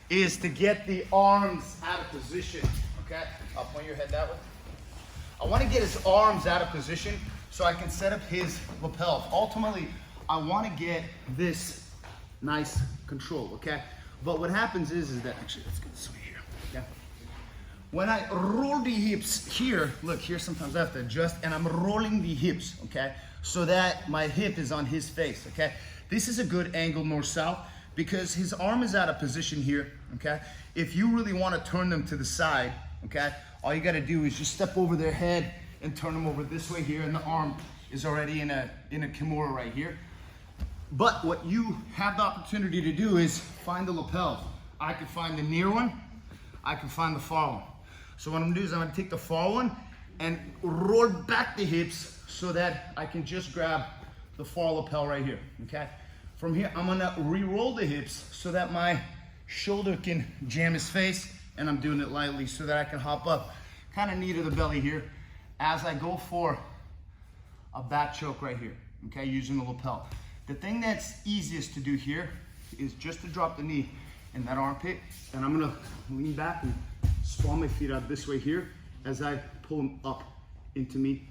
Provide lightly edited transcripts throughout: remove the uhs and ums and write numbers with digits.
is to get the arms out of position, okay? I'll point your head that way. I want to get his arms out of position so I can set up his lapel. Ultimately, I want to get this nice control, okay? But what happens is that, actually, let's go this way here, okay? When I roll the hips here, look, here sometimes I have to adjust, and I'm rolling the hips, okay? So that my hip is on his face, okay? This is a good angle north-south because his arm is out of position here, okay? If you really want to turn them to the side, okay, all you got to do is just step over their head and turn them over this way here, and the arm is already in a kimura right here. But what you have the opportunity to do is find the lapels. I can find the near one, I can find the far one. So what I'm gonna do is I'm gonna take the far one and roll back the hips so that I can just grab the far lapel right here, okay? From here, I'm gonna re-roll the hips so that my shoulder can jam his face, and I'm doing it lightly so that I can hop up kind of knee to the belly here as I go for a back choke right here, okay, using the lapel. The thing that's easiest to do here is just to drop the knee in that armpit, and I'm gonna lean back and sprawl my feet out this way here as I pull them up into me,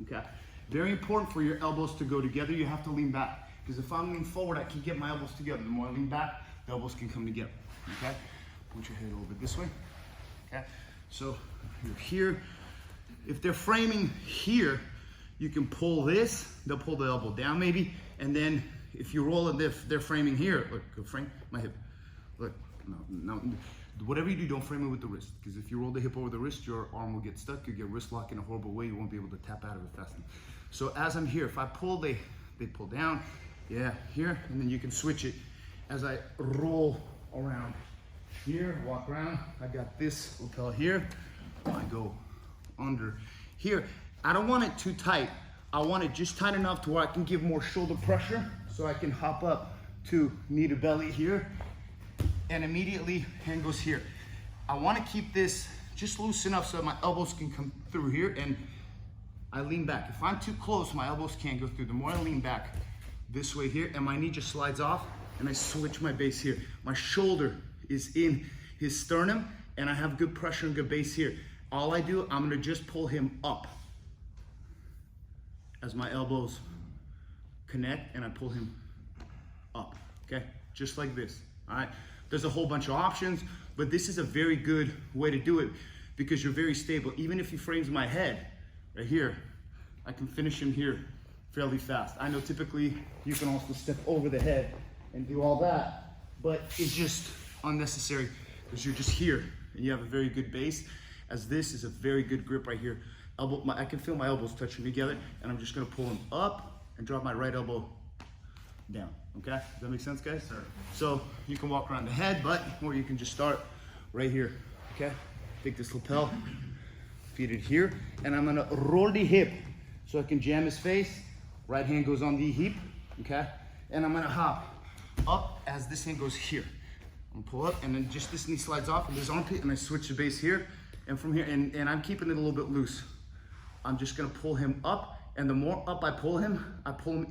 okay? Very important for your elbows to go together. You have to lean back, because if I'm leaning forward, I can get my elbows together. The more I lean back, the elbows can come together, okay? Put your head a little bit this way, okay? So you're here. If they're framing here, you can pull this, they'll pull the elbow down maybe, and then if you roll it, if they're framing here, look, go frame my hip. Look, no, whatever you do, don't frame it with the wrist, because if you roll the hip over the wrist, your arm will get stuck, you get wrist lock in a horrible way, you won't be able to tap out of it fast enough. So as I'm here, if I pull, they pull down, yeah, here, and then you can switch it as I roll around here, walk around, I got this lapel here, I go under here. I don't want it too tight. I want it just tight enough to where I can give more shoulder pressure so I can hop up to knee to belly here, and immediately hand goes here. I want to keep this just loose enough so that my elbows can come through here, and I lean back. If I'm too close, my elbows can't go through. The more I lean back this way here, and my knee just slides off, and I switch my base here. My shoulder is in his sternum, and I have good pressure and good base here. All I do, I'm gonna just pull him up as my elbows connect, and I pull him up, okay? Just like this, all right? There's a whole bunch of options, but this is a very good way to do it because you're very stable. Even if he frames my head right here, I can finish him here fairly fast. I know typically you can also step over the head and do all that, but it's just unnecessary because you're just here and you have a very good base, as this is a very good grip right here. I can feel my elbows touching together, and I'm just gonna pull them up and drop my right elbow down, okay? Does that make sense, guys? Sure. So you can walk around the head, or you can just start right here, okay? Take this lapel, feed it here, and I'm gonna roll the hip so I can jam his face. Right hand goes on the hip, okay? And I'm gonna hop up as this hand goes here. I'm gonna pull up, and then just this knee slides off of this armpit, and I switch the base here, and from here, and I'm keeping it a little bit loose. I'm just gonna pull him up, and the more up I pull him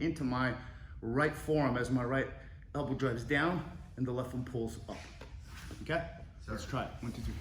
into my right forearm as my right elbow drives down and the left one pulls up. Okay? So let's try it. 1, 2, 3.